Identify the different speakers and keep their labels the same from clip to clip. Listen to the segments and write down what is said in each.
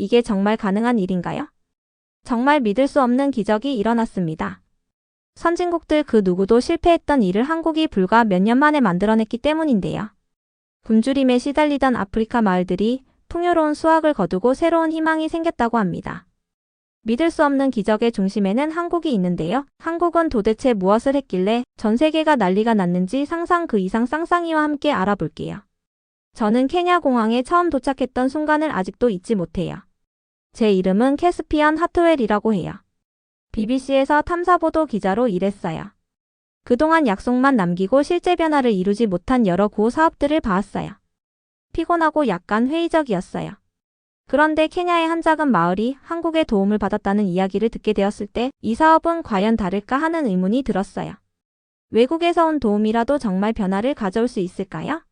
Speaker 1: 이게 정말 가능한 일인가요? 정말 믿을 수 없는 기적이 일어났습니다. 선진국들 그 누구도 실패했던 일을 한국이 불과 몇 년 만에 만들어냈기 때문인데요. 굶주림에 시달리던 아프리카 마을들이 풍요로운 수확을 거두고 새로운 희망이 생겼다고 합니다. 믿을 수 없는 기적의 중심에는 한국이 있는데요. 한국은 도대체 무엇을 했길래 전 세계가 난리가 났는지 상상 그 이상 쌍쌍이와 함께 알아볼게요. 저는 케냐 공항에 처음 도착했던 순간을 아직도 잊지 못해요. 제 이름은 캐스피언 하트웰이라고 해요. BBC에서 탐사보도 기자로 일했어요. 그동안 약속만 남기고 실제 변화를 이루지 못한 여러 구호 사업들을 봐왔어요. 피곤하고 약간 회의적이었어요. 그런데 케냐의 한 작은 마을이 한국의 도움을 받았다는 이야기를 듣게 되었을 때 이 사업은 과연 다를까 하는 의문이 들었어요. 외국에서 온 도움이라도 정말 변화를 가져올 수 있을까요?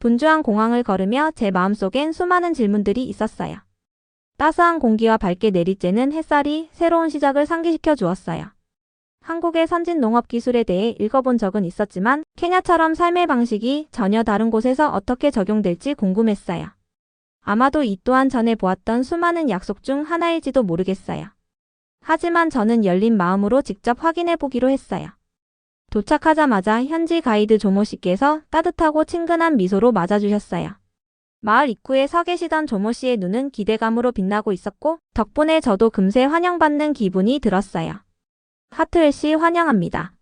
Speaker 1: 분주한 공항을 걸으며 제 마음속엔 수많은 질문들이 있었어요. 따스한 공기와 밝게 내리쬐는 햇살이 새로운 시작을 상기시켜 주었어요. 한국의 선진 농업 기술에 대해 읽어본 적은 있었지만 케냐처럼 삶의 방식이 전혀 다른 곳에서 어떻게 적용될지 궁금했어요. 아마도 이 또한 전에 보았던 수많은 약속 중 하나일지도 모르겠어요. 하지만 저는 열린 마음으로 직접 확인해 보기로 했어요. 도착하자마자 현지 가이드 조모 씨께서 따뜻하고 친근한 미소로 맞아주셨어요. 마을 입구에 서 계시던 조모 씨의 눈은 기대감으로 빛나고 있었고 덕분에 저도 금세 환영받는 기분이 들었어요. 하트웰 씨 환영합니다.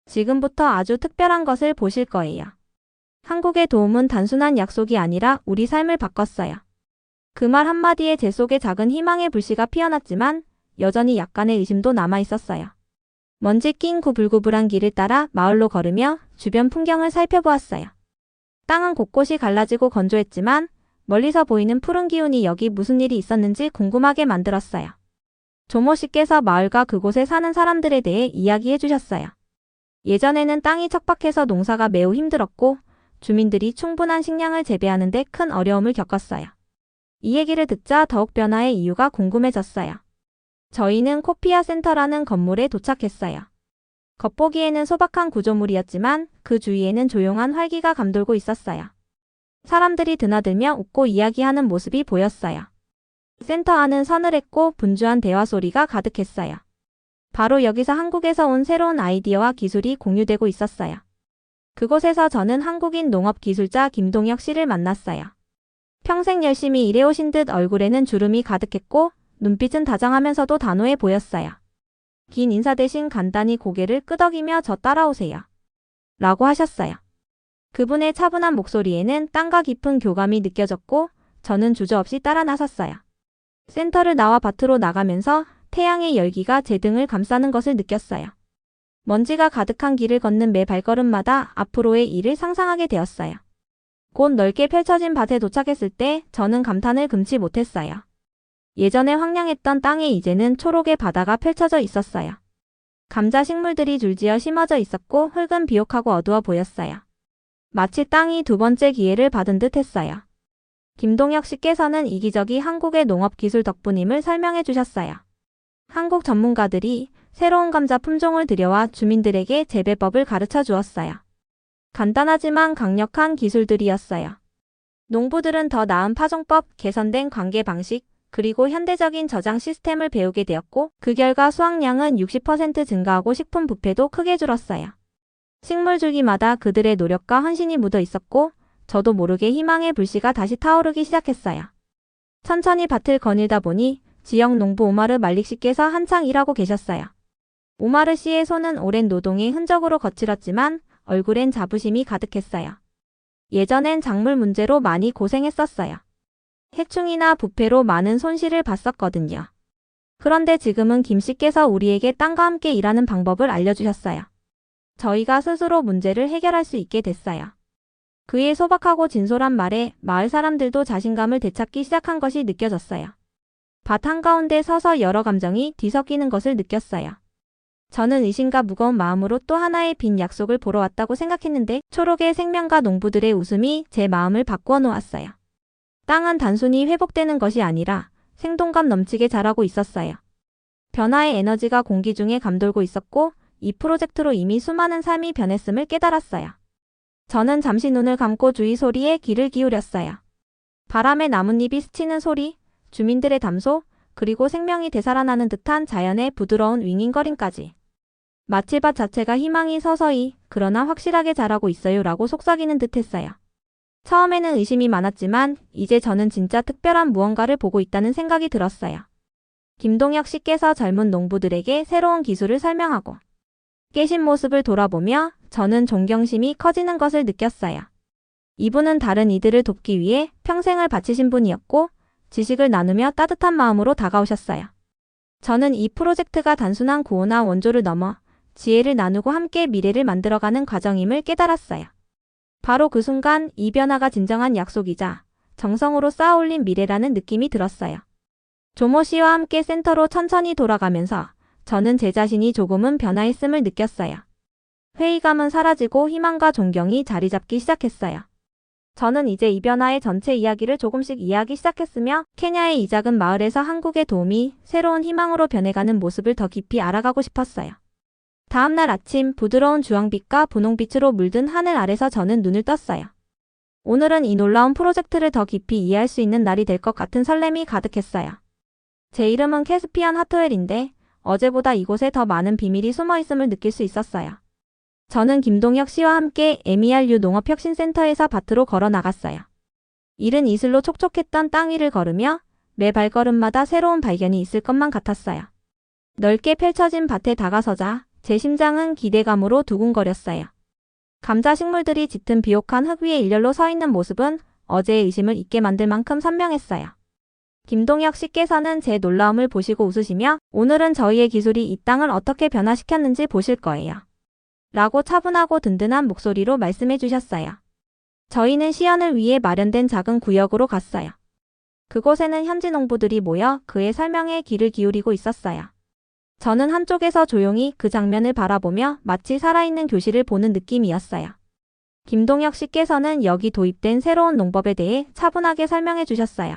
Speaker 1: 지금부터 아주 특별한 것을 보실 거예요. 한국의 도움은 단순한 약속이 아니라 우리 삶을 바꿨어요. 그 말 한마디에 제 속에 작은 희망의 불씨가 피어났지만 여전히 약간의 의심도 남아있었어요. 먼지 낀 구불구불한 길을 따라 마을로 걸으며 주변 풍경을 살펴보았어요. 땅은 곳곳이 갈라지고 건조했지만 멀리서 보이는 푸른 기운이 여기 무슨 일이 있었는지 궁금하게 만들었어요. 조모 씨께서 마을과 그곳에 사는 사람들에 대해 이야기해 주셨어요. 예전에는 땅이 척박해서 농사가 매우 힘들었고 주민들이 충분한 식량을 재배하는 데 큰 어려움을 겪었어요. 이 얘기를 듣자 더욱 변화의 이유가 궁금해졌어요. 저희는 코피아 센터라는 건물에 도착했어요. 겉보기에는 소박한 구조물이었지만 그 주위에는 조용한 활기가 감돌고 있었어요. 사람들이 드나들며 웃고 이야기하는 모습이 보였어요. 센터 안은 서늘했고 분주한 대화 소리가 가득했어요. 바로 여기서 한국에서 온 새로운 아이디어와 기술이 공유되고 있었어요. 그곳에서 저는 한국인 농업기술자 김동혁 씨를 만났어요. 평생 열심히 일해오신 듯 얼굴에는 주름이 가득했고 눈빛은 다정하면서도 단호해 보였어요. 긴 인사 대신 간단히 고개를 끄덕이며 저 따라오세요. 라고 하셨어요. 그분의 차분한 목소리에는 땅과 깊은 교감이 느껴졌고 저는 주저없이 따라 나섰어요. 센터를 나와 밭으로 나가면서 태양의 열기가 제 등을 감싸는 것을 느꼈어요. 먼지가 가득한 길을 걷는 매 발걸음마다 앞으로의 일을 상상하게 되었어요. 곧 넓게 펼쳐진 밭에 도착했을 때 저는 감탄을 금치 못했어요. 예전에 황량했던 땅에 이제는 초록의 바다가 펼쳐져 있었어요. 감자 식물들이 줄지어 심어져 있었고 흙은 비옥하고 어두워 보였어요. 마치 땅이 두 번째 기회를 받은 듯 했어요. 김동혁 씨께서는 이기적이 한국의 농업 기술 덕분임을 설명해 주셨어요. 한국 전문가들이 새로운 감자 품종을 들여와 주민들에게 재배법을 가르쳐 주었어요. 간단하지만 강력한 기술들이었어요. 농부들은 더 나은 파종법, 개선된 관계 방식, 그리고 현대적인 저장 시스템을 배우게 되었고 그 결과 수확량은 60% 증가하고 식품 부패도 크게 줄었어요. 식물 줄기마다 그들의 노력과 헌신이 묻어 있었고 저도 모르게 희망의 불씨가 다시 타오르기 시작했어요. 천천히 밭을 거닐다 보니 지역 농부 오마르 말릭 씨께서 한창 일하고 계셨어요. 오마르 씨의 손은 오랜 노동의 흔적으로 거칠었지만 얼굴엔 자부심이 가득했어요. 예전엔 작물 문제로 많이 고생했었어요. 해충이나 부패로 많은 손실을 봤었거든요. 그런데 지금은 김 씨께서 우리에게 땅과 함께 일하는 방법을 알려주셨어요. 저희가 스스로 문제를 해결할 수 있게 됐어요. 그의 소박하고 진솔한 말에 마을 사람들도 자신감을 되찾기 시작한 것이 느껴졌어요. 밭 한가운데 서서 여러 감정이 뒤섞이는 것을 느꼈어요. 저는 의심과 무거운 마음으로 또 하나의 빈 약속을 보러 왔다고 생각했는데 초록의 생명과 농부들의 웃음이 제 마음을 바꾸어 놓았어요. 땅은 단순히 회복되는 것이 아니라 생동감 넘치게 자라고 있었어요. 변화의 에너지가 공기 중에 감돌고 있었고 이 프로젝트로 이미 수많은 삶이 변했음을 깨달았어요. 저는 잠시 눈을 감고 주위 소리에 귀를 기울였어요. 바람에 나뭇잎이 스치는 소리, 주민들의 담소, 그리고 생명이 되살아나는 듯한 자연의 부드러운 윙윙거림까지. 마치 밭 자체가 희망이 서서히, 그러나 확실하게 자라고 있어요 라고 속삭이는 듯 했어요. 처음에는 의심이 많았지만 이제 저는 진짜 특별한 무언가를 보고 있다는 생각이 들었어요. 김동혁 씨께서 젊은 농부들에게 새로운 기술을 설명하고 계신 모습을 돌아보며 저는 존경심이 커지는 것을 느꼈어요. 이분은 다른 이들을 돕기 위해 평생을 바치신 분이었고 지식을 나누며 따뜻한 마음으로 다가오셨어요. 저는 이 프로젝트가 단순한 구호나 원조를 넘어 지혜를 나누고 함께 미래를 만들어가는 과정임을 깨달았어요. 바로 그 순간 이 변화가 진정한 약속이자 정성으로 쌓아올린 미래라는 느낌이 들었어요. 조모 씨와 함께 센터로 천천히 돌아가면서 저는 제 자신이 조금은 변화했음을 느꼈어요. 회의감은 사라지고 희망과 존경이 자리 잡기 시작했어요. 저는 이제 이 변화의 전체 이야기를 조금씩 이해하기 시작했으며 케냐의 이 작은 마을에서 한국의 도움이 새로운 희망으로 변해가는 모습을 더 깊이 알아가고 싶었어요. 다음날 아침 부드러운 주황빛과 분홍빛으로 물든 하늘 아래서 저는 눈을 떴어요. 오늘은 이 놀라운 프로젝트를 더 깊이 이해할 수 있는 날이 될 것 같은 설렘이 가득했어요. 제 이름은 캐스피안 하토엘인데 어제보다 이곳에 더 많은 비밀이 숨어 있음을 느낄 수 있었어요. 저는 김동혁 씨와 함께 MERU 농업혁신센터에서 밭으로 걸어 나갔어요. 이른 이슬로 촉촉했던 땅 위를 걸으며 매 발걸음마다 새로운 발견이 있을 것만 같았어요. 넓게 펼쳐진 밭에 다가서자 제 심장은 기대감으로 두근거렸어요. 감자 식물들이 짙은 비옥한 흙 위에 일렬로 서 있는 모습은 어제의 의심을 잊게 만들 만큼 선명했어요. 김동혁 씨께서는 제 놀라움을 보시고 웃으시며 오늘은 저희의 기술이 이 땅을 어떻게 변화시켰는지 보실 거예요. 라고 차분하고 든든한 목소리로 말씀해 주셨어요. 저희는 시연을 위해 마련된 작은 구역으로 갔어요. 그곳에는 현지 농부들이 모여 그의 설명에 귀를 기울이고 있었어요. 저는 한쪽에서 조용히 그 장면을 바라보며 마치 살아있는 교실을 보는 느낌이었어요. 김동혁 씨께서는 여기 도입된 새로운 농법에 대해 차분하게 설명해 주셨어요.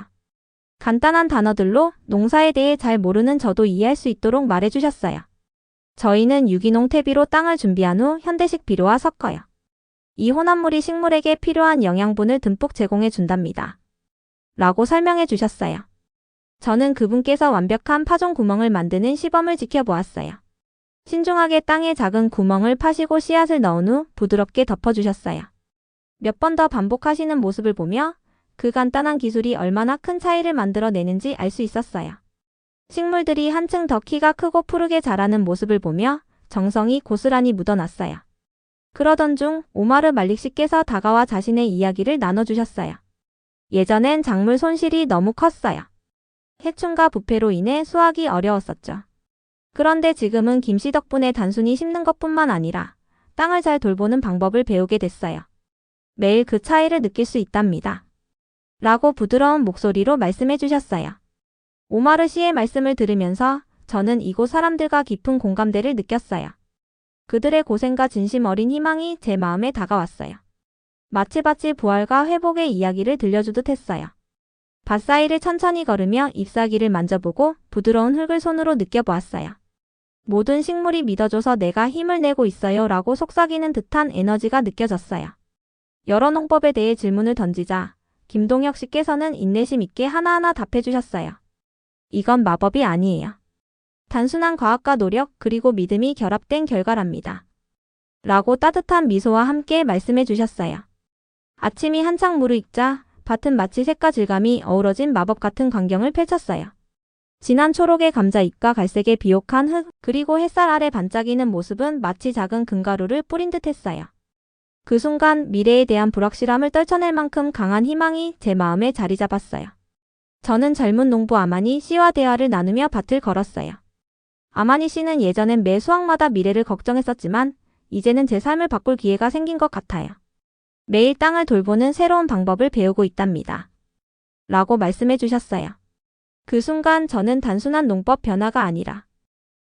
Speaker 1: 간단한 단어들로 농사에 대해 잘 모르는 저도 이해할 수 있도록 말해 주셨어요. 저희는 유기농 퇴비로 땅을 준비한 후 현대식 비료와 섞어요. 이 혼합물이 식물에게 필요한 영양분을 듬뿍 제공해 준답니다. 라고 설명해 주셨어요. 저는 그분께서 완벽한 파종 구멍을 만드는 시범을 지켜보았어요. 신중하게 땅에 작은 구멍을 파시고 씨앗을 넣은 후 부드럽게 덮어주셨어요. 몇 번 더 반복하시는 모습을 보며 그 간단한 기술이 얼마나 큰 차이를 만들어내는지 알 수 있었어요. 식물들이 한층 더 키가 크고 푸르게 자라는 모습을 보며 정성이 고스란히 묻어났어요. 그러던 중 오마르 말릭 씨께서 다가와 자신의 이야기를 나눠주셨어요. 예전엔 작물 손실이 너무 컸어요. 해충과 부패로 인해 수확이 어려웠었죠. 그런데 지금은 김씨 덕분에 단순히 심는 것뿐만 아니라 땅을 잘 돌보는 방법을 배우게 됐어요. 매일 그 차이를 느낄 수 있답니다. 라고 부드러운 목소리로 말씀해 주셨어요. 오마르 씨의 말씀을 들으면서 저는 이곳 사람들과 깊은 공감대를 느꼈어요. 그들의 고생과 진심 어린 희망이 제 마음에 다가왔어요. 마치 부활과 회복의 이야기를 들려주듯 했어요. 밭 사이를 천천히 걸으며 잎사귀를 만져보고 부드러운 흙을 손으로 느껴보았어요. 모든 식물이 믿어줘서 내가 힘을 내고 있어요 라고 속삭이는 듯한 에너지가 느껴졌어요. 여러 농법에 대해 질문을 던지자 김동혁 씨께서는 인내심 있게 하나하나 답해주셨어요. 이건 마법이 아니에요. 단순한 과학과 노력 그리고 믿음이 결합된 결과랍니다. 라고 따뜻한 미소와 함께 말씀해 주셨어요. 아침이 한창 무르익자 밭은 마치 색과 질감이 어우러진 마법 같은 광경을 펼쳤어요. 진한 초록의 감자잎과 갈색의 비옥한 흙 그리고 햇살 아래 반짝이는 모습은 마치 작은 금가루를 뿌린 듯 했어요. 그 순간 미래에 대한 불확실함을 떨쳐낼 만큼 강한 희망이 제 마음에 자리 잡았어요. 저는 젊은 농부 아마니 씨와 대화를 나누며 밭을 걸었어요. 아마니 씨는 예전엔 매 수확마다 미래를 걱정했었지만 이제는 제 삶을 바꿀 기회가 생긴 것 같아요. 매일 땅을 돌보는 새로운 방법을 배우고 있답니다. 라고 말씀해 주셨어요. 그 순간 저는 단순한 농법 변화가 아니라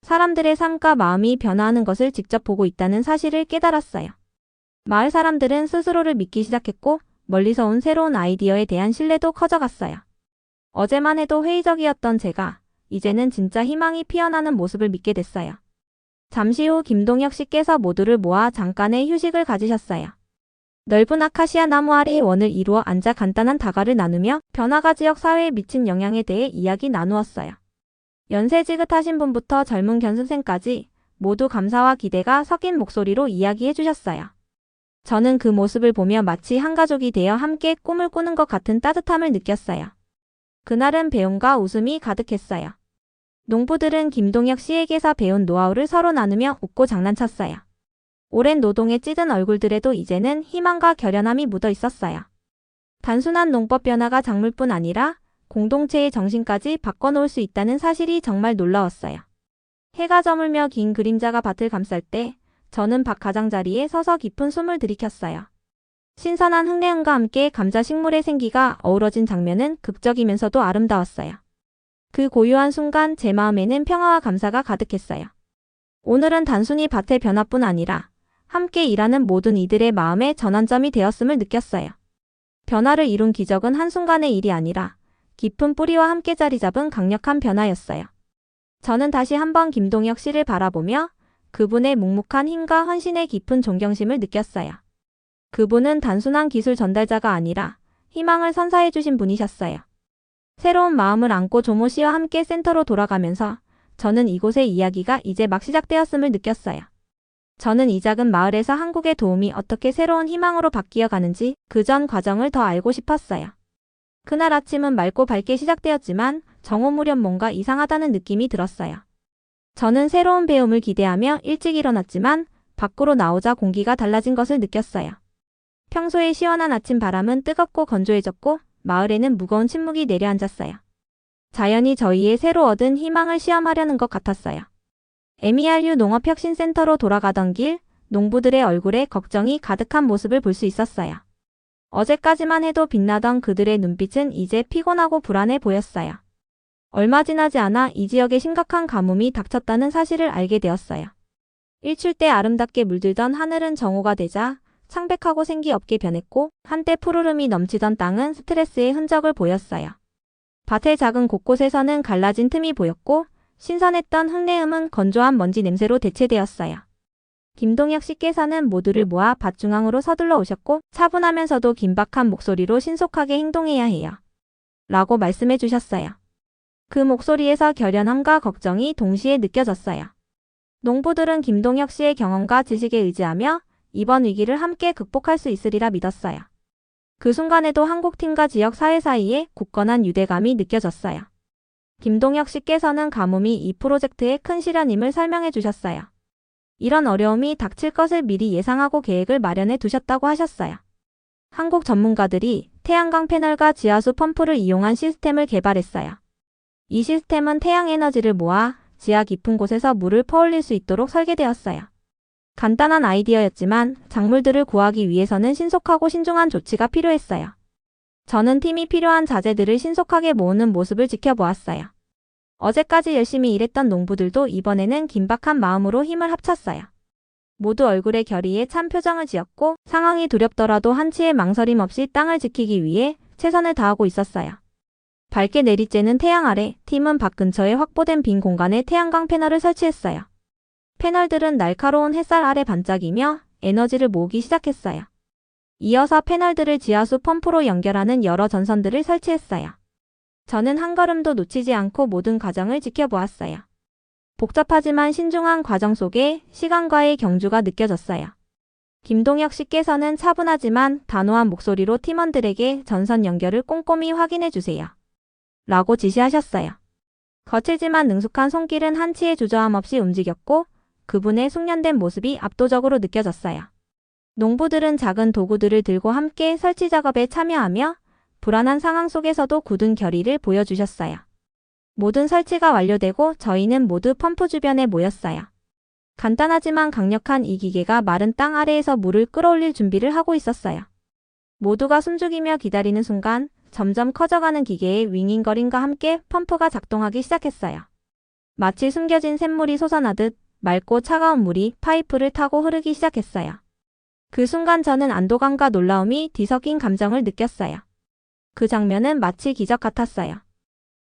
Speaker 1: 사람들의 삶과 마음이 변화하는 것을 직접 보고 있다는 사실을 깨달았어요. 마을 사람들은 스스로를 믿기 시작했고 멀리서 온 새로운 아이디어에 대한 신뢰도 커져갔어요. 어제만 해도 회의적이었던 제가 이제는 진짜 희망이 피어나는 모습을 믿게 됐어요. 잠시 후 김동혁 씨께서 모두를 모아 잠깐의 휴식을 가지셨어요. 넓은 아카시아 나무 아래에 원을 이루어 앉아 간단한 다과를 나누며 변화가 지역 사회에 미친 영향에 대해 이야기 나누었어요. 연세 지긋하신 분부터 젊은 견습생까지 모두 감사와 기대가 섞인 목소리로 이야기해 주셨어요. 저는 그 모습을 보며 마치 한 가족이 되어 함께 꿈을 꾸는 것 같은 따뜻함을 느꼈어요. 그날은 배움과 웃음이 가득했어요. 농부들은 김동혁 씨에게서 배운 노하우를 서로 나누며 웃고 장난쳤어요. 오랜 노동에 찌든 얼굴들에도 이제는 희망과 결연함이 묻어 있었어요. 단순한 농법 변화가 작물뿐 아니라 공동체의 정신까지 바꿔놓을 수 있다는 사실이 정말 놀라웠어요. 해가 저물며 긴 그림자가 밭을 감쌀 때 저는 밭 가장자리에 서서 깊은 숨을 들이켰어요. 신선한 흙내음과 함께 감자 식물의 생기가 어우러진 장면은 극적이면서도 아름다웠어요. 그 고요한 순간 제 마음에는 평화와 감사가 가득했어요. 오늘은 단순히 밭의 변화뿐 아니라 함께 일하는 모든 이들의 마음의 전환점이 되었음을 느꼈어요. 변화를 이룬 기적은 한순간의 일이 아니라 깊은 뿌리와 함께 자리 잡은 강력한 변화였어요. 저는 다시 한번 김동혁 씨를 바라보며 그분의 묵묵한 힘과 헌신의 깊은 존경심을 느꼈어요. 그분은 단순한 기술 전달자가 아니라 희망을 선사해 주신 분이셨어요. 새로운 마음을 안고 조모 씨와 함께 센터로 돌아가면서 저는 이곳의 이야기가 이제 막 시작되었음을 느꼈어요. 저는 이 작은 마을에서 한국의 도움이 어떻게 새로운 희망으로 바뀌어 가는지 그 전 과정을 더 알고 싶었어요. 그날 아침은 맑고 밝게 시작되었지만 정오 무렵 뭔가 이상하다는 느낌이 들었어요. 저는 새로운 배움을 기대하며 일찍 일어났지만 밖으로 나오자 공기가 달라진 것을 느꼈어요. 평소에 시원한 아침 바람은 뜨겁고 건조해졌고 마을에는 무거운 침묵이 내려앉았어요. 자연이 저희의 새로 얻은 희망을 시험하려는 것 같았어요. MERU 농업혁신센터로 돌아가던 길, 농부들의 얼굴에 걱정이 가득한 모습을 볼 수 있었어요. 어제까지만 해도 빛나던 그들의 눈빛은 이제 피곤하고 불안해 보였어요. 얼마 지나지 않아 이 지역에 심각한 가뭄이 닥쳤다는 사실을 알게 되었어요. 일출 때 아름답게 물들던 하늘은 정오가 되자 창백하고 생기 없게 변했고 한때 푸르름이 넘치던 땅은 스트레스의 흔적을 보였어요. 밭의 작은 곳곳에서는 갈라진 틈이 보였고 신선했던 흙내음은 건조한 먼지 냄새로 대체되었어요. 김동혁 씨께서는 모두를 모아 밭 중앙으로 서둘러 오셨고 차분하면서도 긴박한 목소리로 신속하게 행동해야 해요. 라고 말씀해 주셨어요. 그 목소리에서 결연함과 걱정이 동시에 느껴졌어요. 농부들은 김동혁 씨의 경험과 지식에 의지하며 이번 위기를 함께 극복할 수 있으리라 믿었어요. 그 순간에도 한국팀과 지역 사회 사이에 굳건한 유대감이 느껴졌어요. 김동혁 씨께서는 가뭄이 이 프로젝트의 큰 시련임을 설명해 주셨어요. 이런 어려움이 닥칠 것을 미리 예상하고 계획을 마련해 두셨다고 하셨어요. 한국 전문가들이 태양광 패널과 지하수 펌프를 이용한 시스템을 개발했어요. 이 시스템은 태양 에너지를 모아 지하 깊은 곳에서 물을 퍼올릴 수 있도록 설계되었어요. 간단한 아이디어였지만 작물들을 구하기 위해서는 신속하고 신중한 조치가 필요했어요. 저는 팀이 필요한 자재들을 신속하게 모으는 모습을 지켜보았어요. 어제까지 열심히 일했던 농부들도 이번에는 긴박한 마음으로 힘을 합쳤어요. 모두 얼굴에 결의에 찬 표정을 지었고 상황이 두렵더라도 한치의 망설임 없이 땅을 지키기 위해 최선을 다하고 있었어요. 밝게 내리쬐는 태양 아래 팀은 밭 근처에 확보된 빈 공간에 태양광 패널을 설치했어요. 패널들은 날카로운 햇살 아래 반짝이며 에너지를 모으기 시작했어요. 이어서 패널들을 지하수 펌프로 연결하는 여러 전선들을 설치했어요. 저는 한 걸음도 놓치지 않고 모든 과정을 지켜보았어요. 복잡하지만 신중한 과정 속에 시간과의 경주가 느껴졌어요. 김동혁 씨께서는 차분하지만 단호한 목소리로 팀원들에게 전선 연결을 꼼꼼히 확인해 주세요. 라고 지시하셨어요. 거칠지만 능숙한 손길은 한치의 주저함 없이 움직였고 그분의 숙련된 모습이 압도적으로 느껴졌어요. 농부들은 작은 도구들을 들고 함께 설치 작업에 참여하며 불안한 상황 속에서도 굳은 결의를 보여주셨어요. 모든 설치가 완료되고 저희는 모두 펌프 주변에 모였어요. 간단하지만 강력한 이 기계가 마른 땅 아래에서 물을 끌어올릴 준비를 하고 있었어요. 모두가 숨죽이며 기다리는 순간 점점 커져가는 기계의 윙윙거림과 함께 펌프가 작동하기 시작했어요. 마치 숨겨진 샘물이 솟아나듯 맑고 차가운 물이 파이프를 타고 흐르기 시작했어요. 그 순간 저는 안도감과 놀라움이 뒤섞인 감정을 느꼈어요. 그 장면은 마치 기적 같았어요.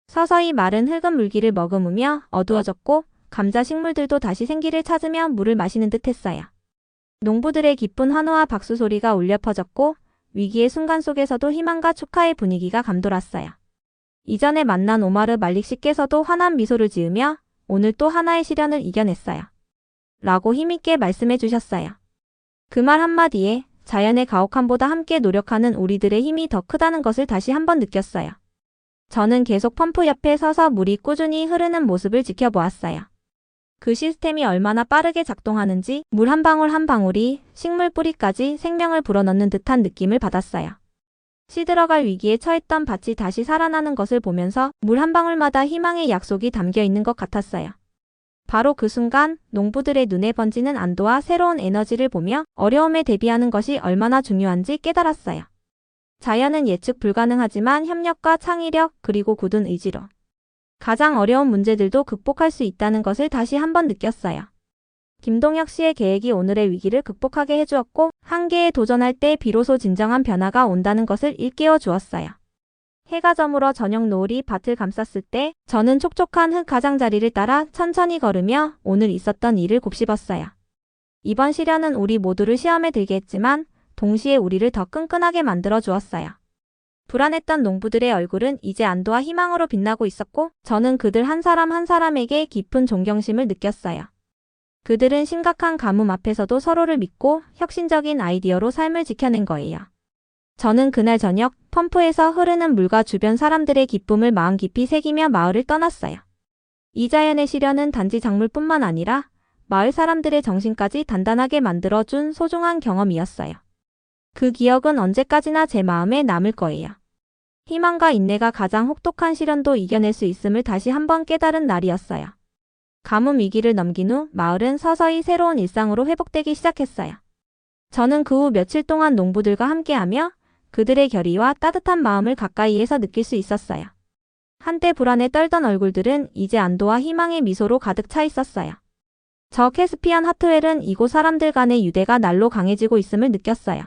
Speaker 1: 서서히 마른 흙은 물기를 머금으며 어두워졌고 감자 식물들도 다시 생기를 찾으며 물을 마시는 듯 했어요. 농부들의 기쁜 환호와 박수 소리가 울려 퍼졌고 위기의 순간 속에서도 희망과 축하의 분위기가 감돌았어요. 이전에 만난 오마르 말릭 씨께서도 환한 미소를 지으며 오늘 또 하나의 시련을 이겨냈어요. 라고 힘있게 말씀해 주셨어요. 그 말 한마디에 자연의 가혹함보다 함께 노력하는 우리들의 힘이 더 크다는 것을 다시 한번 느꼈어요. 저는 계속 펌프 옆에 서서 물이 꾸준히 흐르는 모습을 지켜보았어요. 그 시스템이 얼마나 빠르게 작동하는지 물 한 방울 한 방울이 식물 뿌리까지 생명을 불어넣는 듯한 느낌을 받았어요. 시들어갈 위기에 처했던 밭이 다시 살아나는 것을 보면서 물 한 방울마다 희망의 약속이 담겨 있는 것 같았어요. 바로 그 순간 농부들의 눈에 번지는 안도와 새로운 에너지를 보며 어려움에 대비하는 것이 얼마나 중요한지 깨달았어요. 자연은 예측 불가능하지만 협력과 창의력 그리고 굳은 의지로 가장 어려운 문제들도 극복할 수 있다는 것을 다시 한번 느꼈어요. 김동혁 씨의 계획이 오늘의 위기를 극복하게 해주었고 한계에 도전할 때 비로소 진정한 변화가 온다는 것을 일깨워 주었어요. 해가 저물어 저녁 노을이 밭을 감쌌을 때 저는 촉촉한 흙 가장자리를 따라 천천히 걸으며 오늘 있었던 일을 곱씹었어요. 이번 시련은 우리 모두를 시험에 들게 했지만 동시에 우리를 더 끈끈하게 만들어 주었어요. 불안했던 농부들의 얼굴은 이제 안도와 희망으로 빛나고 있었고 저는 그들 한 사람 한 사람에게 깊은 존경심을 느꼈어요. 그들은 심각한 가뭄 앞에서도 서로를 믿고 혁신적인 아이디어로 삶을 지켜낸 거예요. 저는 그날 저녁 펌프에서 흐르는 물과 주변 사람들의 기쁨을 마음 깊이 새기며 마을을 떠났어요. 이 자연의 시련은 단지 작물뿐만 아니라 마을 사람들의 정신까지 단단하게 만들어준 소중한 경험이었어요. 그 기억은 언제까지나 제 마음에 남을 거예요. 희망과 인내가 가장 혹독한 시련도 이겨낼 수 있음을 다시 한번 깨달은 날이었어요. 가뭄 위기를 넘긴 후 마을은 서서히 새로운 일상으로 회복되기 시작했어요. 저는 그 후 며칠 동안 농부들과 함께하며 그들의 결의와 따뜻한 마음을 가까이에서 느낄 수 있었어요. 한때 불안에 떨던 얼굴들은 이제 안도와 희망의 미소로 가득 차 있었어요. 저 캐스피안 하트웰은 이곳 사람들 간의 유대가 날로 강해지고 있음을 느꼈어요.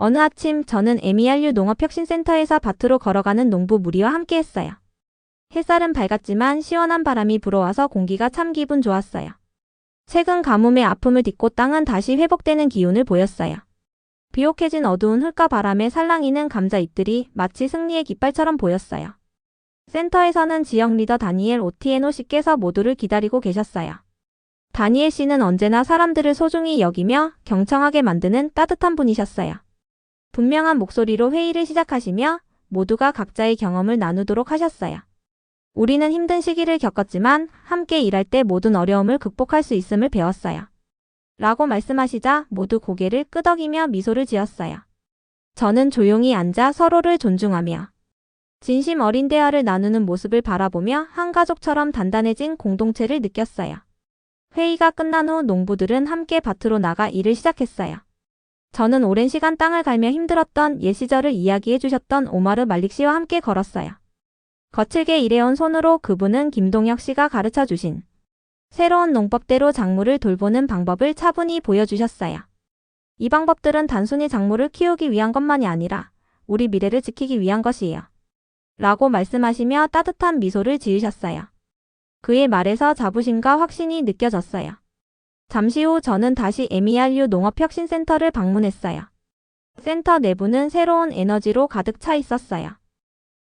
Speaker 1: 어느 아침 저는 MERU 농업혁신센터에서 밭으로 걸어가는 농부 무리와 함께했어요. 햇살은 밝았지만 시원한 바람이 불어와서 공기가 참 기분 좋았어요. 최근 가뭄의 아픔을 딛고 땅은 다시 회복되는 기운을 보였어요. 비옥해진 어두운 흙과 바람에 살랑이는 감자 잎들이 마치 승리의 깃발처럼 보였어요. 센터에서는 지역 리더 다니엘 오티에노 씨께서 모두를 기다리고 계셨어요. 다니엘 씨는 언제나 사람들을 소중히 여기며 경청하게 만드는 따뜻한 분이셨어요. 분명한 목소리로 회의를 시작하시며 모두가 각자의 경험을 나누도록 하셨어요. 우리는 힘든 시기를 겪었지만 함께 일할 때 모든 어려움을 극복할 수 있음을 배웠어요. 라고 말씀하시자 모두 고개를 끄덕이며 미소를 지었어요. 저는 조용히 앉아 서로를 존중하며 진심 어린 대화를 나누는 모습을 바라보며 한 가족처럼 단단해진 공동체를 느꼈어요. 회의가 끝난 후 농부들은 함께 밭으로 나가 일을 시작했어요. 저는 오랜 시간 땅을 갈며 힘들었던 옛 시절을 이야기해 주셨던 오마르 말릭 씨와 함께 걸었어요. 거칠게 일해온 손으로 그분은 김동혁 씨가 가르쳐 주신 새로운 농법대로 작물을 돌보는 방법을 차분히 보여주셨어요. 이 방법들은 단순히 작물을 키우기 위한 것만이 아니라 우리 미래를 지키기 위한 것이에요. 라고 말씀하시며 따뜻한 미소를 지으셨어요. 그의 말에서 자부심과 확신이 느껴졌어요. 잠시 후 저는 다시 MERU 농업혁신센터를 방문했어요. 센터 내부는 새로운 에너지로 가득 차 있었어요.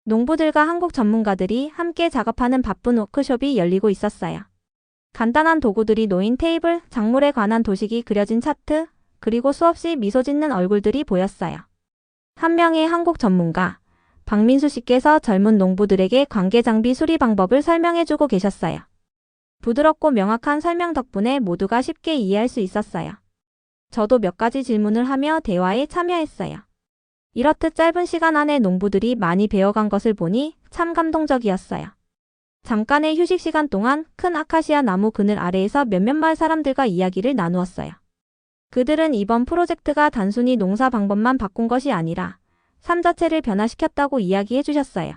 Speaker 1: 농부들과 한국 전문가들이 함께 작업하는 바쁜 워크숍이 열리고 있었어요. 간단한 도구들이 놓인 테이블, 작물에 관한 도식이 그려진 차트, 그리고 수없이 미소 짓는 얼굴들이 보였어요. 한 명의 한국 전문가, 박민수 씨께서 젊은 농부들에게 관계 장비 수리 방법을 설명해주고 계셨어요. 부드럽고 명확한 설명 덕분에 모두가 쉽게 이해할 수 있었어요. 저도 몇 가지 질문을 하며 대화에 참여했어요. 이렇듯 짧은 시간 안에 농부들이 많이 배워간 것을 보니 참 감동적이었어요. 잠깐의 휴식 시간 동안 큰 아카시아 나무 그늘 아래에서 몇몇 마을 사람들과 이야기를 나누었어요. 그들은 이번 프로젝트가 단순히 농사 방법만 바꾼 것이 아니라 삶 자체를 변화시켰다고 이야기해 주셨어요.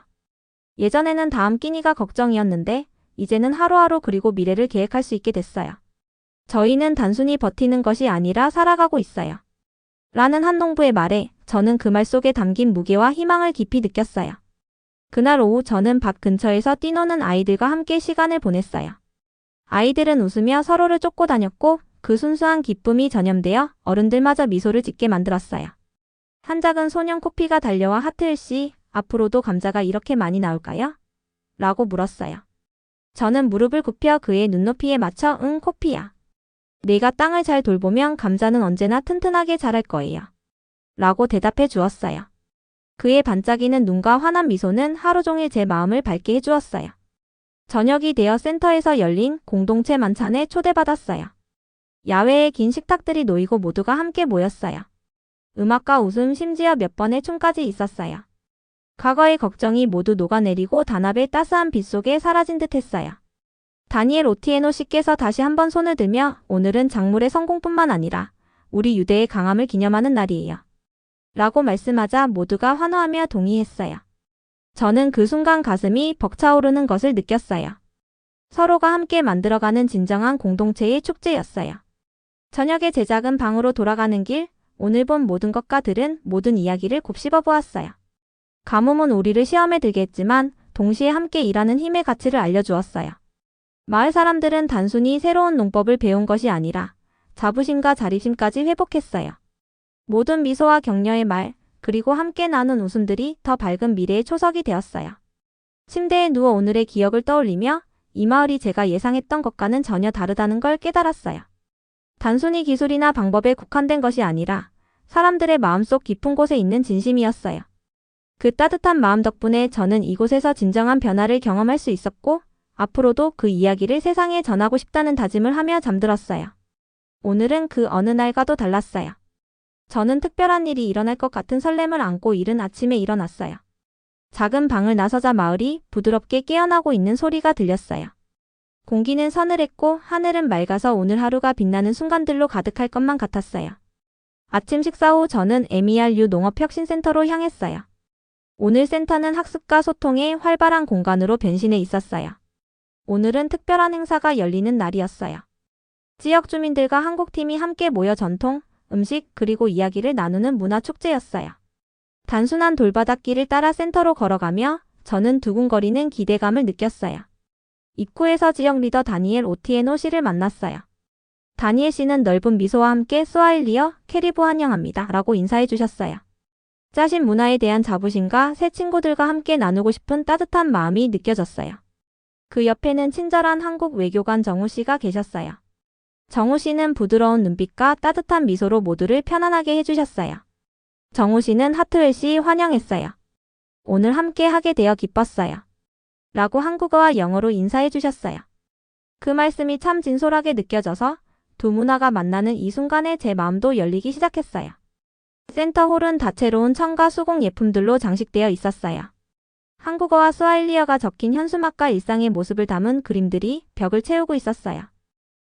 Speaker 1: 예전에는 다음 끼니가 걱정이었는데 이제는 하루하루 그리고 미래를 계획할 수 있게 됐어요. 저희는 단순히 버티는 것이 아니라 살아가고 있어요. 라는 한 농부의 말에 저는 그 말 속에 담긴 무게와 희망을 깊이 느꼈어요. 그날 오후 저는 밭 근처에서 뛰노는 아이들과 함께 시간을 보냈어요. 아이들은 웃으며 서로를 쫓고 다녔고 그 순수한 기쁨이 전염되어 어른들마저 미소를 짓게 만들었어요. 한 작은 소년 코피가 달려와 하트엘 씨, 앞으로도 감자가 이렇게 많이 나올까요? 라고 물었어요. 저는 무릎을 굽혀 그의 눈높이에 맞춰 응 코피야. 내가 땅을 잘 돌보면 감자는 언제나 튼튼하게 자랄 거예요. 라고 대답해 주었어요. 그의 반짝이는 눈과 환한 미소는 하루 종일 제 마음을 밝게 해주었어요. 저녁이 되어 센터에서 열린 공동체 만찬에 초대받았어요. 야외에 긴 식탁들이 놓이고 모두가 함께 모였어요. 음악과 웃음, 심지어 몇 번의 춤까지 있었어요. 과거의 걱정이 모두 녹아내리고 단합의 따스한 빛 속에 사라진 듯 했어요. 다니엘 오티에노 씨께서 다시 한번 손을 들며 오늘은 작물의 성공뿐만 아니라 우리 유대의 강함을 기념하는 날이에요. 라고 말씀하자 모두가 환호하며 동의했어요. 저는 그 순간 가슴이 벅차오르는 것을 느꼈어요. 서로가 함께 만들어가는 진정한 공동체의 축제였어요. 저녁에 제 작은 방으로 돌아가는 길, 오늘 본 모든 것과 들은 모든 이야기를 곱씹어 보았어요. 가뭄은 우리를 시험에 들게 했지만 동시에 함께 일하는 힘의 가치를 알려주었어요. 마을 사람들은 단순히 새로운 농법을 배운 것이 아니라 자부심과 자립심까지 회복했어요. 모든 미소와 격려의 말, 그리고 함께 나눈 웃음들이 더 밝은 미래의 초석이 되었어요. 침대에 누워 오늘의 기억을 떠올리며 이 마을이 제가 예상했던 것과는 전혀 다르다는 걸 깨달았어요. 단순히 기술이나 방법에 국한된 것이 아니라 사람들의 마음속 깊은 곳에 있는 진심이었어요. 그 따뜻한 마음 덕분에 저는 이곳에서 진정한 변화를 경험할 수 있었고 앞으로도 그 이야기를 세상에 전하고 싶다는 다짐을 하며 잠들었어요. 오늘은 그 어느 날과도 달랐어요. 저는 특별한 일이 일어날 것 같은 설렘을 안고 이른 아침에 일어났어요. 작은 방을 나서자 마을이 부드럽게 깨어나고 있는 소리가 들렸어요. 공기는 서늘했고 하늘은 맑아서 오늘 하루가 빛나는 순간들로 가득할 것만 같았어요. 아침 식사 후 저는 MERU 농업혁신센터로 향했어요. 오늘 센터는 학습과 소통의 활발한 공간으로 변신해 있었어요. 오늘은 특별한 행사가 열리는 날이었어요. 지역 주민들과 한국팀이 함께 모여 전통, 음식, 그리고 이야기를 나누는 문화축제였어요. 단순한 돌바닥길을 따라 센터로 걸어가며 저는 두근거리는 기대감을 느꼈어요. 입구에서 지역 리더 다니엘 오티에노 씨를 만났어요. 다니엘 씨는 넓은 미소와 함께 스와힐리어 캐리브 환영합니다. 라고 인사해 주셨어요. 짜신 문화에 대한 자부심과 새 친구들과 함께 나누고 싶은 따뜻한 마음이 느껴졌어요. 그 옆에는 친절한 한국 외교관 정우 씨가 계셨어요. 정우 씨는 부드러운 눈빛과 따뜻한 미소로 모두를 편안하게 해주셨어요. 정우 씨는 하트웰 씨 환영했어요. 오늘 함께 하게 되어 기뻤어요. 라고 한국어와 영어로 인사해 주셨어요. 그 말씀이 참 진솔하게 느껴져서 두 문화가 만나는 이 순간에 제 마음도 열리기 시작했어요. 센터 홀은 다채로운 천과 수공 예품들로 장식되어 있었어요. 한국어와 스와힐리어가 적힌 현수막과 일상의 모습을 담은 그림들이 벽을 채우고 있었어요.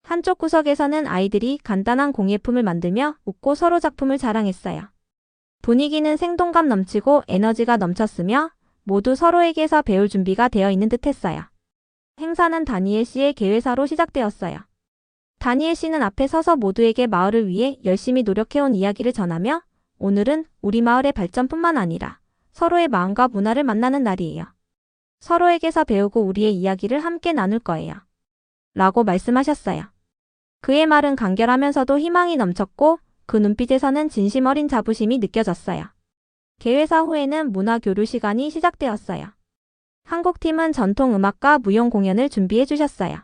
Speaker 1: 한쪽 구석에서는 아이들이 간단한 공예품을 만들며 웃고 서로 작품을 자랑했어요. 분위기는 생동감 넘치고 에너지가 넘쳤으며 모두 서로에게서 배울 준비가 되어 있는 듯했어요. 행사는 다니엘 씨의 개회사로 시작되었어요. 다니엘 씨는 앞에 서서 모두에게 마을을 위해 열심히 노력해온 이야기를 전하며 오늘은 우리 마을의 발전뿐만 아니라 서로의 마음과 문화를 만나는 날이에요. 서로에게서 배우고 우리의 이야기를 함께 나눌 거예요. 라고 말씀하셨어요. 그의 말은 간결하면서도 희망이 넘쳤고 그 눈빛에서는 진심 어린 자부심이 느껴졌어요. 개회사 후에는 문화교류 시간이 시작되었어요. 한국팀은 전통 음악과 무용 공연을 준비해 주셨어요.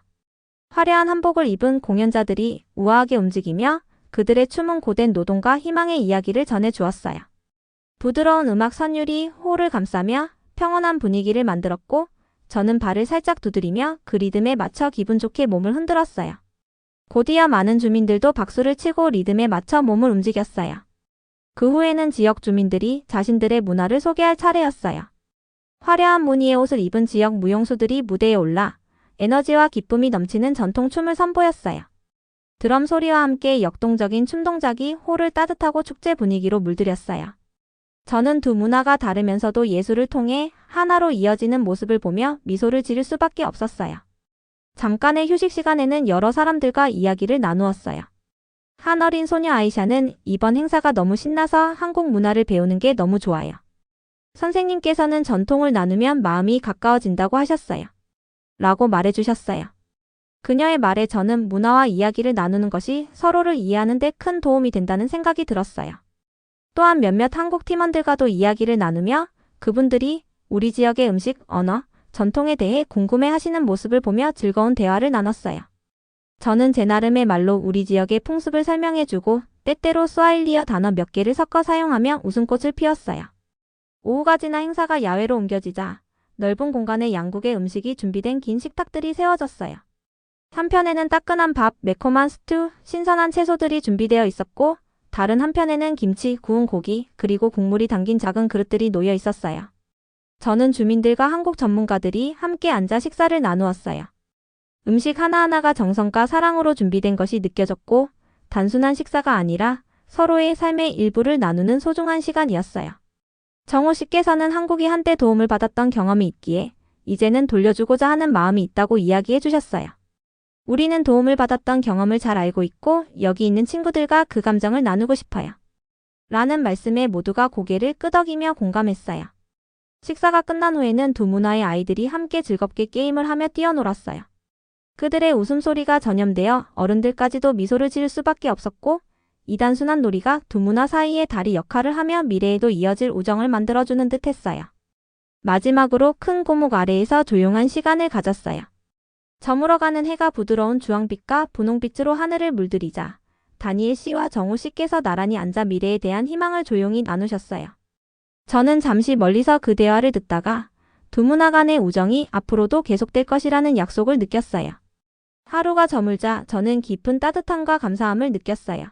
Speaker 1: 화려한 한복을 입은 공연자들이 우아하게 움직이며 그들의 춤은 고된 노동과 희망의 이야기를 전해 주었어요. 부드러운 음악 선율이 홀을 감싸며 평온한 분위기를 만들었고 저는 발을 살짝 두드리며 그 리듬에 맞춰 기분 좋게 몸을 흔들었어요. 곧이어 많은 주민들도 박수를 치고 리듬에 맞춰 몸을 움직였어요. 그 후에는 지역 주민들이 자신들의 문화를 소개할 차례였어요. 화려한 무늬의 옷을 입은 지역 무용수들이 무대에 올라 에너지와 기쁨이 넘치는 전통춤을 선보였어요. 드럼 소리와 함께 역동적인 춤 동작이 홀을 따뜻하고 축제 분위기로 물들였어요. 저는 두 문화가 다르면서도 예술을 통해 하나로 이어지는 모습을 보며 미소를 지을 수밖에 없었어요. 잠깐의 휴식 시간에는 여러 사람들과 이야기를 나누었어요. 한 어린 소녀 아이샤는 이번 행사가 너무 신나서 한국 문화를 배우는 게 너무 좋아요. 선생님께서는 전통을 나누면 마음이 가까워진다고 하셨어요. 라고 말해주셨어요. 그녀의 말에 저는 문화와 이야기를 나누는 것이 서로를 이해하는 데 큰 도움이 된다는 생각이 들었어요. 또한 몇몇 한국 팀원들과도 이야기를 나누며 그분들이 우리 지역의 음식, 언어, 전통에 대해 궁금해 하시는 모습을 보며 즐거운 대화를 나눴어요. 저는 제 나름의 말로 우리 지역의 풍습을 설명해주고 때때로 스와힐리어 단어 몇 개를 섞어 사용하며 웃음꽃을 피웠어요. 오후가 지나 행사가 야외로 옮겨지자 넓은 공간에 양국의 음식이 준비된 긴 식탁들이 세워졌어요. 한편에는 따끈한 밥, 매콤한 스튜, 신선한 채소들이 준비되어 있었고 다른 한편에는 김치, 구운 고기, 그리고 국물이 담긴 작은 그릇들이 놓여 있었어요. 저는 주민들과 한국 전문가들이 함께 앉아 식사를 나누었어요. 음식 하나하나가 정성과 사랑으로 준비된 것이 느껴졌고 단순한 식사가 아니라 서로의 삶의 일부를 나누는 소중한 시간이었어요. 정호 씨께서는 한국이 한때 도움을 받았던 경험이 있기에 이제는 돌려주고자 하는 마음이 있다고 이야기해 주셨어요. 우리는 도움을 받았던 경험을 잘 알고 있고 여기 있는 친구들과 그 감정을 나누고 싶어요. 라는 말씀에 모두가 고개를 끄덕이며 공감했어요. 식사가 끝난 후에는 두 문화의 아이들이 함께 즐겁게 게임을 하며 뛰어놀았어요. 그들의 웃음소리가 전염되어 어른들까지도 미소를 지을 수밖에 없었고 이 단순한 놀이가 두 문화 사이의 다리 역할을 하며 미래에도 이어질 우정을 만들어주는 듯 했어요. 마지막으로 큰 고목 아래에서 조용한 시간을 가졌어요. 저물어가는 해가 부드러운 주황빛과 분홍빛으로 하늘을 물들이자 다니엘 씨와 정우 씨께서 나란히 앉아 미래에 대한 희망을 조용히 나누셨어요. 저는 잠시 멀리서 그 대화를 듣다가 두 문화 간의 우정이 앞으로도 계속될 것이라는 약속을 느꼈어요. 하루가 저물자 저는 깊은 따뜻함과 감사함을 느꼈어요.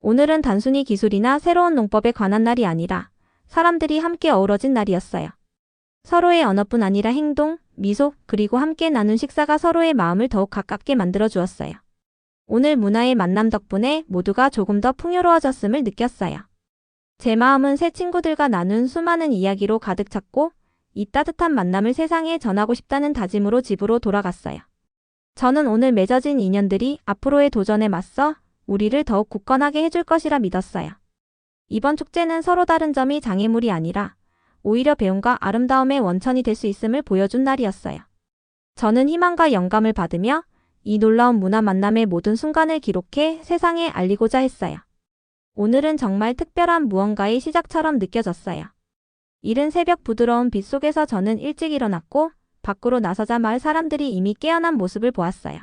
Speaker 1: 오늘은 단순히 기술이나 새로운 농법에 관한 날이 아니라 사람들이 함께 어우러진 날이었어요. 서로의 언어뿐 아니라 행동, 미소, 그리고 함께 나눈 식사가 서로의 마음을 더욱 가깝게 만들어 주었어요. 오늘 문화의 만남 덕분에 모두가 조금 더 풍요로워졌음을 느꼈어요. 제 마음은 새 친구들과 나눈 수많은 이야기로 가득 찼고 이 따뜻한 만남을 세상에 전하고 싶다는 다짐으로 집으로 돌아갔어요. 저는 오늘 맺어진 인연들이 앞으로의 도전에 맞서 우리를 더욱 굳건하게 해줄 것이라 믿었어요. 이번 축제는 서로 다른 점이 장애물이 아니라 오히려 배움과 아름다움의 원천이 될 수 있음을 보여준 날이었어요. 저는 희망과 영감을 받으며 이 놀라운 문화 만남의 모든 순간을 기록해 세상에 알리고자 했어요. 오늘은 정말 특별한 무언가의 시작처럼 느껴졌어요. 이른 새벽 부드러운 빛 속에서 저는 일찍 일어났고 밖으로 나서자 마을 사람들이 이미 깨어난 모습을 보았어요.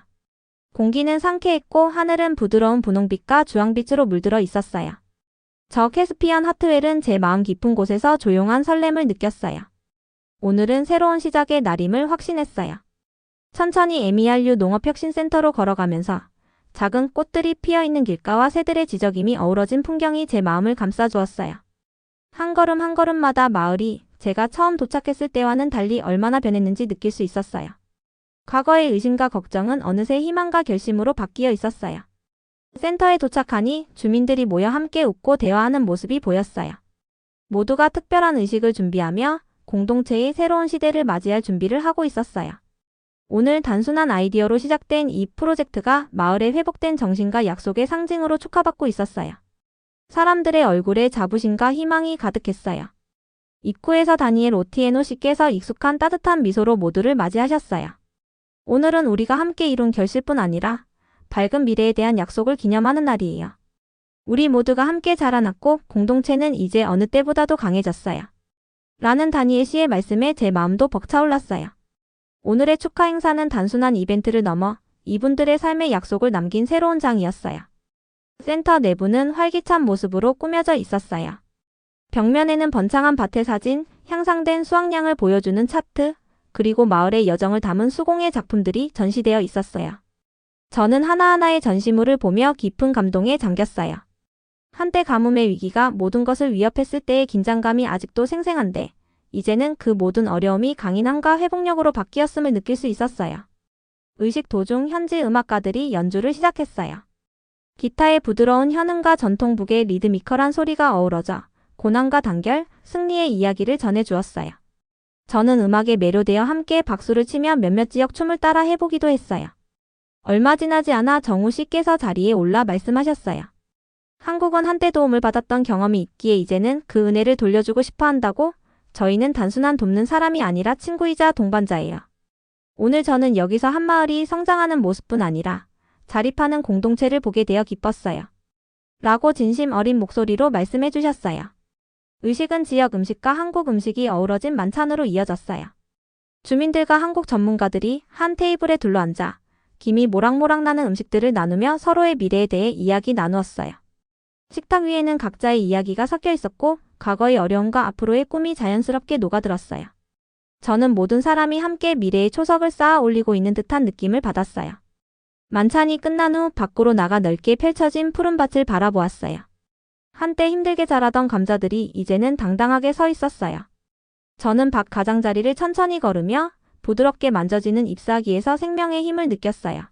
Speaker 1: 공기는 상쾌했고 하늘은 부드러운 분홍빛과 주황빛으로 물들어 있었어요. 저 캐스피안 하트웰은 제 마음 깊은 곳에서 조용한 설렘을 느꼈어요. 오늘은 새로운 시작의 날임을 확신했어요. 천천히 MERU 농업혁신센터로 걸어가면서 작은 꽃들이 피어있는 길가와 새들의 지저귀이 어우러진 풍경이 제 마음을 감싸주었어요. 한 걸음 한 걸음마다 마을이 제가 처음 도착했을 때와는 달리 얼마나 변했는지 느낄 수 있었어요. 과거의 의심과 걱정은 어느새 희망과 결심으로 바뀌어 있었어요. 센터에 도착하니 주민들이 모여 함께 웃고 대화하는 모습이 보였어요. 모두가 특별한 의식을 준비하며 공동체의 새로운 시대를 맞이할 준비를 하고 있었어요. 오늘 단순한 아이디어로 시작된 이 프로젝트가 마을의 회복된 정신과 약속의 상징으로 축하받고 있었어요. 사람들의 얼굴에 자부심과 희망이 가득했어요. 입구에서 다니엘 오티에노 씨께서 익숙한 따뜻한 미소로 모두를 맞이하셨어요. 오늘은 우리가 함께 이룬 결실뿐 아니라 밝은 미래에 대한 약속을 기념하는 날이에요. 우리 모두가 함께 자라났고 공동체는 이제 어느 때보다도 강해졌어요. 라는 다니엘 씨의 말씀에 제 마음도 벅차올랐어요. 오늘의 축하 행사는 단순한 이벤트를 넘어 이분들의 삶의 약속을 남긴 새로운 장이었어요. 센터 내부는 활기찬 모습으로 꾸며져 있었어요. 벽면에는 번창한 밭의 사진, 향상된 수확량을 보여주는 차트, 그리고 마을의 여정을 담은 수공예 작품들이 전시되어 있었어요. 저는 하나하나의 전시물을 보며 깊은 감동에 잠겼어요. 한때 가뭄의 위기가 모든 것을 위협했을 때의 긴장감이 아직도 생생한데 이제는 그 모든 어려움이 강인함과 회복력으로 바뀌었음을 느낄 수 있었어요. 의식 도중 현지 음악가들이 연주를 시작했어요. 기타의 부드러운 현음과 전통북의 리드미컬한 소리가 어우러져 고난과 단결, 승리의 이야기를 전해주었어요. 저는 음악에 매료되어 함께 박수를 치며 몇몇 지역 춤을 따라 해보기도 했어요. 얼마 지나지 않아 정우 씨께서 자리에 올라 말씀하셨어요. 한국은 한때 도움을 받았던 경험이 있기에 이제는 그 은혜를 돌려주고 싶어 한다고. 저희는 단순한 돕는 사람이 아니라 친구이자 동반자예요. 오늘 저는 여기서 한 마을이 성장하는 모습뿐 아니라 자립하는 공동체를 보게 되어 기뻤어요. 라고 진심 어린 목소리로 말씀해 주셨어요. 의식은 지역 음식과 한국 음식이 어우러진 만찬으로 이어졌어요. 주민들과 한국 전문가들이 한 테이블에 둘러앉아 김이 모락모락 나는 음식들을 나누며 서로의 미래에 대해 이야기 나누었어요. 식탁 위에는 각자의 이야기가 섞여 있었고 과거의 어려움과 앞으로의 꿈이 자연스럽게 녹아들었어요. 저는 모든 사람이 함께 미래의 초석을 쌓아 올리고 있는 듯한 느낌을 받았어요. 만찬이 끝난 후 밖으로 나가 넓게 펼쳐진 푸른 밭을 바라보았어요. 한때 힘들게 자라던 감자들이 이제는 당당하게 서 있었어요. 저는 밭 가장자리를 천천히 걸으며 부드럽게 만져지는 잎사귀에서 생명의 힘을 느꼈어요.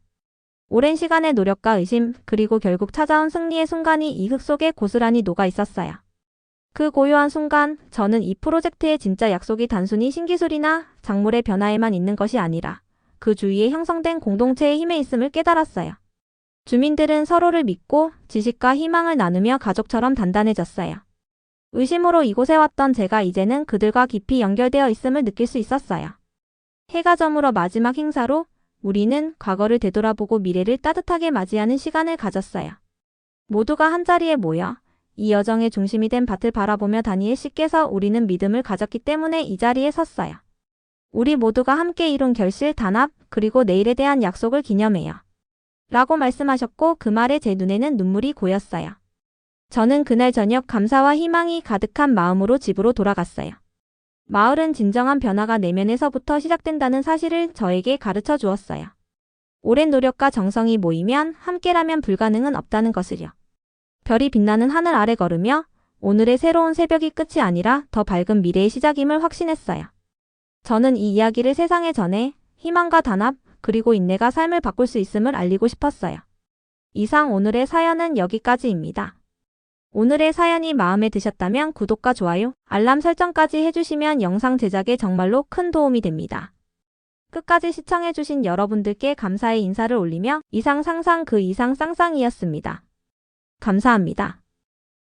Speaker 1: 오랜 시간의 노력과 의심, 그리고 결국 찾아온 승리의 순간이 이 흙 속에 고스란히 녹아 있었어요. 그 고요한 순간, 저는 이 프로젝트의 진짜 약속이 단순히 신기술이나 작물의 변화에만 있는 것이 아니라 그 주위에 형성된 공동체의 힘에 있음을 깨달았어요. 주민들은 서로를 믿고 지식과 희망을 나누며 가족처럼 단단해졌어요. 의심으로 이곳에 왔던 제가 이제는 그들과 깊이 연결되어 있음을 느낄 수 있었어요. 해가 저물어 마지막 행사로 우리는 과거를 되돌아보고 미래를 따뜻하게 맞이하는 시간을 가졌어요. 모두가 한자리에 모여 이 여정의 중심이 된 밭을 바라보며 다니엘 씨께서 우리는 믿음을 가졌기 때문에 이 자리에 섰어요. 우리 모두가 함께 이룬 결실, 단합, 그리고 내일에 대한 약속을 기념해요. 라고 말씀하셨고 그 말에 제 눈에는 눈물이 고였어요. 저는 그날 저녁 감사와 희망이 가득한 마음으로 집으로 돌아갔어요. 마을은 진정한 변화가 내면에서부터 시작된다는 사실을 저에게 가르쳐 주었어요. 오랜 노력과 정성이 모이면 함께라면 불가능은 없다는 것을요. 별이 빛나는 하늘 아래 걸으며 오늘의 새로운 새벽이 끝이 아니라 더 밝은 미래의 시작임을 확신했어요. 저는 이 이야기를 세상에 전해 희망과 단합, 그리고 인내가 삶을 바꿀 수 있음을 알리고 싶었어요. 이상 오늘의 사연은 여기까지입니다. 오늘의 사연이 마음에 드셨다면 구독과 좋아요, 알람 설정까지 해주시면 영상 제작에 정말로 큰 도움이 됩니다. 끝까지 시청해주신 여러분들께 감사의 인사를 올리며 이상 상상 그 이상 쌍쌍이었습니다. 감사합니다.